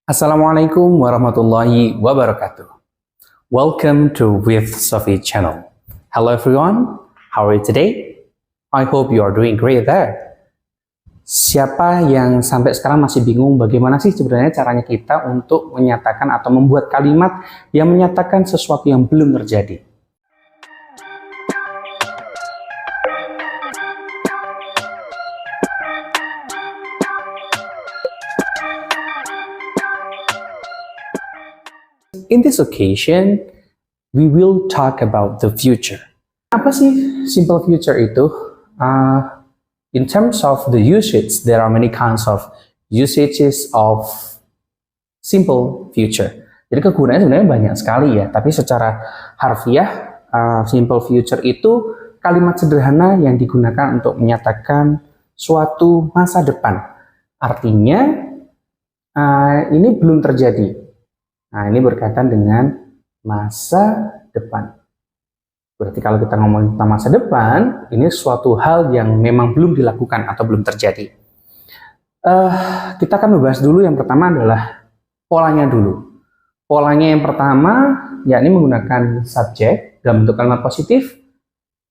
Assalamualaikum warahmatullahi wabarakatuh. Welcome to With Sophie channel. Hello everyone, how are you today? I hope you are doing great there. Siapa yang sampai sekarang masih bingung bagaimana sih sebenarnya caranya kita untuk menyatakan atau membuat kalimat yang menyatakan sesuatu yang belum terjadi? In this occasion, we will talk about the future. Apa sih simple future itu? In terms of the usage, there are many kinds of usages of simple future. Jadi kegunaannya sebenarnya banyak sekali ya, tapi secara harfiah, simple future itu kalimat sederhana yang digunakan untuk menyatakan suatu masa depan. Artinya, ini belum terjadi. Nah, ini berkaitan dengan masa depan. Berarti kalau kita ngomong tentang masa depan, ini suatu hal yang memang belum dilakukan atau belum terjadi. Kita akan membahas dulu yang pertama adalah polanya dulu. Polanya yang pertama, yakni menggunakan subjek dalam bentuk kalimat positif.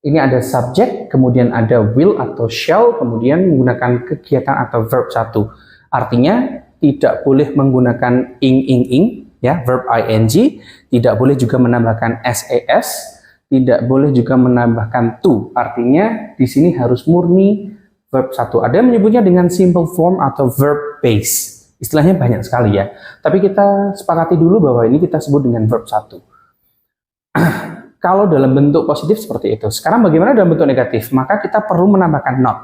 Ini ada subjek, kemudian ada will atau shall, kemudian menggunakan kegiatan atau verb satu. Artinya, tidak boleh menggunakan ing, ya, verb ing, tidak boleh juga menambahkan sas, tidak boleh juga menambahkan to. Artinya di sini harus murni verb satu. Ada yang menyebutnya dengan simple form atau verb base. Istilahnya banyak sekali ya. Tapi kita sepakati dulu bahwa ini kita sebut dengan verb satu. Kalau dalam bentuk positif seperti itu. Sekarang bagaimana dalam bentuk negatif? Maka kita perlu menambahkan not.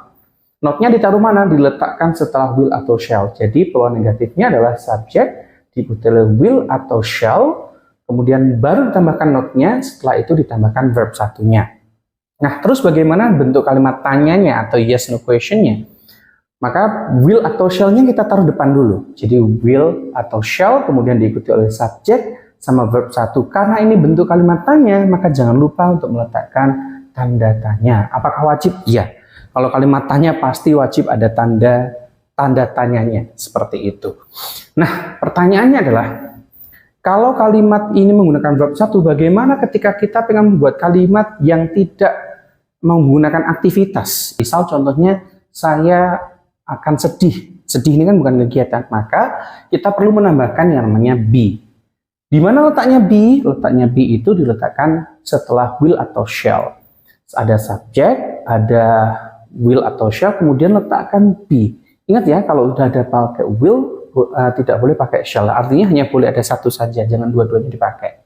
Notnya ditaruh mana? Diletakkan setelah will atau shall. Jadi peluang negatifnya adalah subjek diikuti oleh will atau shall, kemudian baru ditambahkan notnya, setelah itu ditambahkan verb satunya. Nah, terus bagaimana bentuk kalimat tanyanya atau yes no questionnya? Maka will atau shall-nya kita taruh depan dulu. Jadi will atau shall, kemudian diikuti oleh subjek sama verb satu. Karena ini bentuk kalimat tanya, maka jangan lupa untuk meletakkan tanda tanya. Apakah wajib? Iya. Kalau kalimat tanya pasti wajib ada tanda tanyanya, seperti itu. Nah, pertanyaannya adalah, kalau kalimat ini menggunakan verb satu, bagaimana ketika kita pengen membuat kalimat yang tidak menggunakan aktivitas? Misal contohnya, saya akan sedih. Sedih ini kan bukan kegiatan, maka kita perlu menambahkan yang namanya be. Di mana letaknya be? Letaknya be itu diletakkan setelah will atau shall. Ada subjek, ada will atau shall, kemudian letakkan be. Ingat ya, kalau udah ada pakai will, tidak boleh pakai shall. Artinya hanya boleh ada satu saja, jangan dua-duanya dipakai.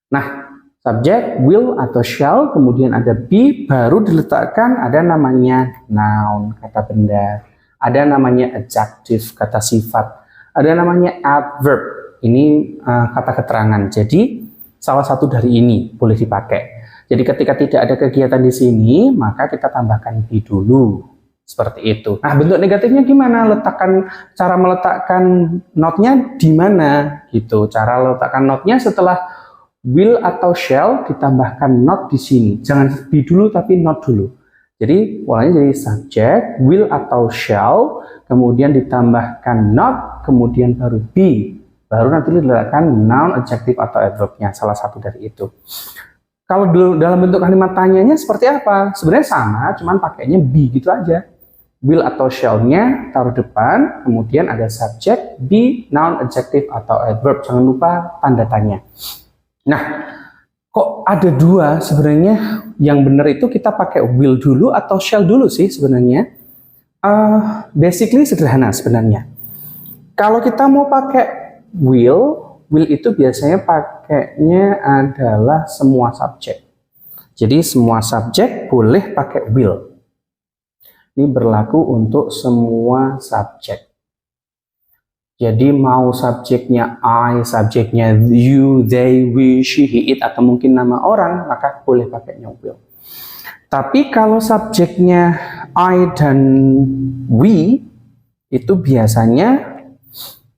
Nah, subjek, will atau shall, kemudian ada be, baru diletakkan ada namanya noun, kata benda. Ada namanya adjective, kata sifat. Ada namanya adverb, ini kata keterangan. Jadi, salah satu dari ini boleh dipakai. Jadi ketika tidak ada kegiatan di sini, maka kita tambahkan be dulu. Seperti itu. Nah, bentuk negatifnya gimana? Cara meletakkan notnya di mana? Gitu. Cara meletakkan notnya setelah will atau shall ditambahkan not di sini. Jangan be dulu tapi not dulu. Jadi polanya jadi subjek, will atau shall, kemudian ditambahkan not, kemudian baru be. Baru nanti diletakkan noun, adjective atau adverbnya, salah satu dari itu. Kalau dalam bentuk kalimat tanyanya seperti apa? Sebenarnya sama, cuman pakainya be gitu aja. Will atau shall-nya taruh depan, kemudian ada subjek, be, noun, adjective, atau adverb. Jangan lupa tanda tanya. Nah, kok ada dua sebenarnya? Yang benar itu kita pakai will dulu atau shall dulu sih sebenarnya. Basically sederhana sebenarnya. Kalau kita mau pakai will itu biasanya pakainya adalah semua subjek. Jadi semua subjek boleh pakai will. Ini berlaku untuk semua subjek. Jadi mau subjeknya I, subjeknya you, they, we, she, he, it, atau mungkin nama orang, maka boleh pakainya will. Tapi kalau subjeknya I dan we, itu biasanya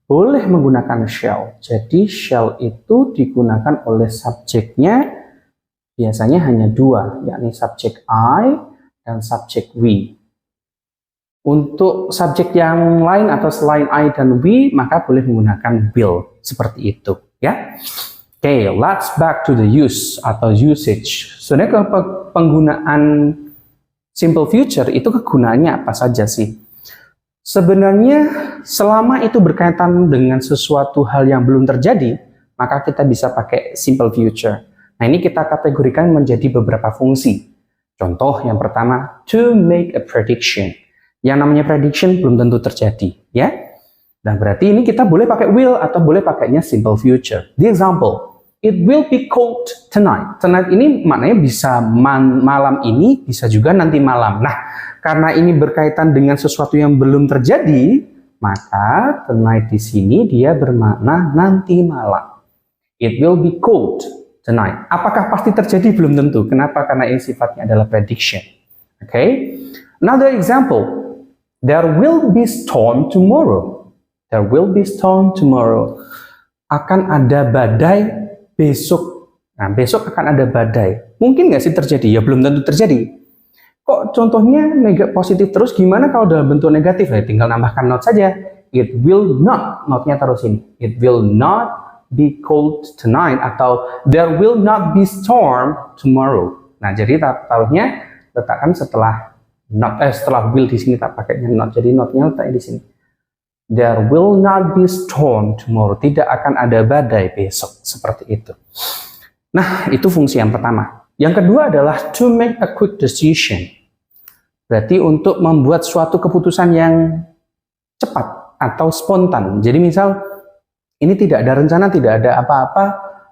boleh menggunakan shall. Jadi shall itu digunakan oleh subjeknya biasanya hanya dua, yakni subjek I dan subjek we. Untuk subjek yang lain atau selain I dan we, maka boleh menggunakan will. Seperti itu, ya. Oke, let's back to the use atau usage. Sebenarnya penggunaan simple future itu kegunaannya apa saja sih? Sebenarnya selama itu berkaitan dengan sesuatu hal yang belum terjadi, maka kita bisa pakai simple future. Nah, ini kita kategorikan menjadi beberapa fungsi. Contoh yang pertama, to make a prediction. Yang namanya prediction belum tentu terjadi, ya. Dan berarti ini kita boleh pakai will atau boleh pakainya simple future. The example, it will be cold tonight. Tonight ini maknanya bisa malam ini, bisa juga nanti malam. Nah, karena ini berkaitan dengan sesuatu yang belum terjadi, maka tonight di sini dia bermakna nanti malam. It will be cold tonight. Apakah pasti terjadi? Belum tentu. Kenapa? Karena ini sifatnya adalah prediction. Okay? Another example. There will be storm tomorrow. There will be storm tomorrow. Akan ada badai besok. Nah, besok akan ada badai. Mungkin nggak sih terjadi? Ya belum tentu terjadi. Kok contohnya positif terus? Gimana kalau dalam bentuk negatif? Ya, tinggal nambahkan not saja. It will not. Not-nya taruh sini. It will not be cold tonight. Atau there will not be storm tomorrow. Nah, jadi taruhnya letakkan setelah not, setelah will di sini tak pakainya not, jadi notnya letaknya di sini. There will not be storm tomorrow. Tidak akan ada badai besok, seperti itu. Nah, itu fungsi yang pertama. Yang kedua adalah to make a quick decision. Berarti untuk membuat suatu keputusan yang cepat atau spontan. Jadi misal ini tidak ada rencana, tidak ada apa-apa,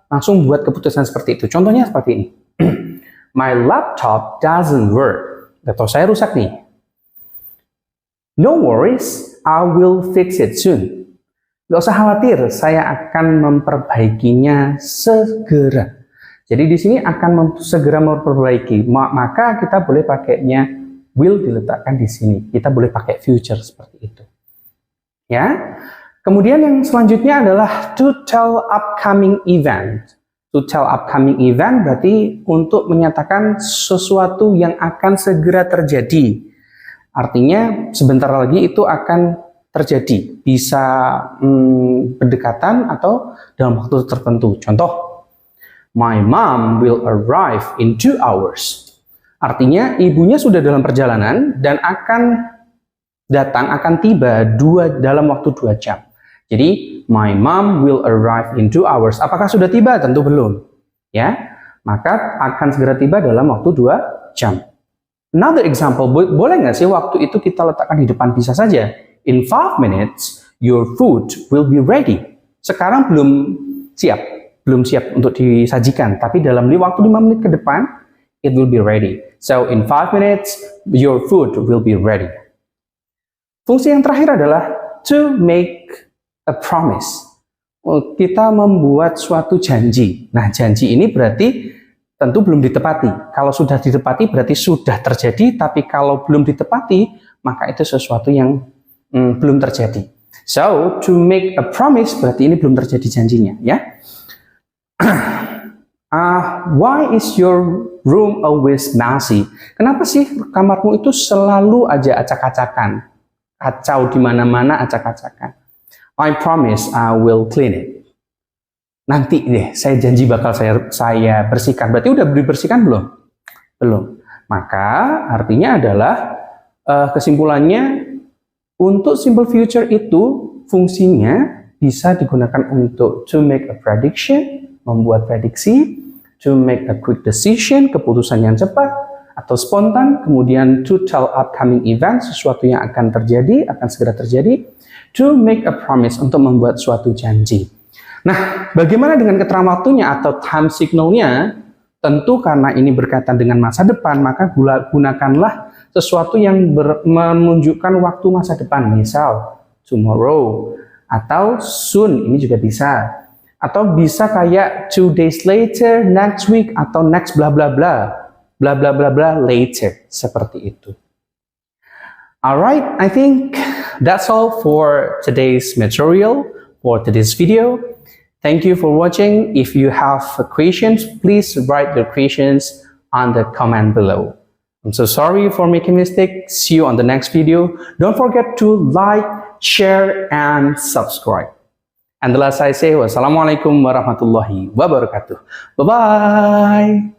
langsung buat keputusan seperti itu. Contohnya seperti ini. My laptop doesn't work. Atau saya rusak nih. No worries, I will fix it soon. Gak usah khawatir, saya akan memperbaikinya segera. Jadi di sini akan segera memperbaiki. Maka kita boleh pakainya will diletakkan di sini. Kita boleh pakai future seperti itu. Ya. Kemudian yang selanjutnya adalah to tell upcoming event. To tell upcoming event berarti untuk menyatakan sesuatu yang akan segera terjadi. Artinya sebentar lagi itu akan terjadi. Bisa berdekatan atau dalam waktu tertentu. Contoh, my mom will arrive in 2 hours. Artinya ibunya sudah dalam perjalanan dan akan datang, akan tiba dalam waktu 2 jam. Jadi, my mom will arrive in 2 hours. Apakah sudah tiba? Tentu belum. Ya, maka akan segera tiba dalam waktu 2 jam. Another example, boleh nggak sih waktu itu kita letakkan di depan? Bisa saja. In 5 minutes, your food will be ready. Sekarang belum siap untuk disajikan. Tapi dalam waktu 5 menit ke depan, it will be ready. So, in 5 minutes, your food will be ready. Fungsi yang terakhir adalah to make a promise. Kita membuat suatu janji. Nah, janji ini berarti tentu belum ditepati. Kalau sudah ditepati berarti sudah terjadi, tapi kalau belum ditepati, maka itu sesuatu yang belum terjadi. So, to make a promise berarti ini belum terjadi janjinya, ya. Why is your room always messy? Kenapa sih kamarmu itu selalu aja acak-acakan? Kacau di mana-mana, acak-acakan. I promise I will clean it. Nanti deh, saya janji bakal saya bersihkan. Berarti udah dibersihkan belum? Belum. Maka artinya adalah kesimpulannya untuk simple future itu fungsinya bisa digunakan untuk to make a prediction, membuat prediksi, to make a quick decision, keputusan yang cepat atau spontan, kemudian to tell upcoming event, sesuatu yang akan terjadi, akan segera terjadi, to make a promise, untuk membuat suatu janji. Nah, bagaimana dengan keterangan waktunya atau time signalnya? Tentu karena ini berkaitan dengan masa depan, maka gunakanlah sesuatu yang menunjukkan waktu masa depan. Misal, tomorrow, atau soon, ini juga bisa. Atau bisa kayak 2 days later, next week, atau next bla bla bla. Bla bla bla bla later. Seperti itu. Alright, I think that's all for today's material, for today's video. Thank you for watching. If you have questions, please write your questions on the comment below. I'm so sorry for making mistakes. See you on the next video. Don't forget to like, share, and subscribe. And the last I say, wassalamualaikum warahmatullahi wabarakatuh. Bye-bye.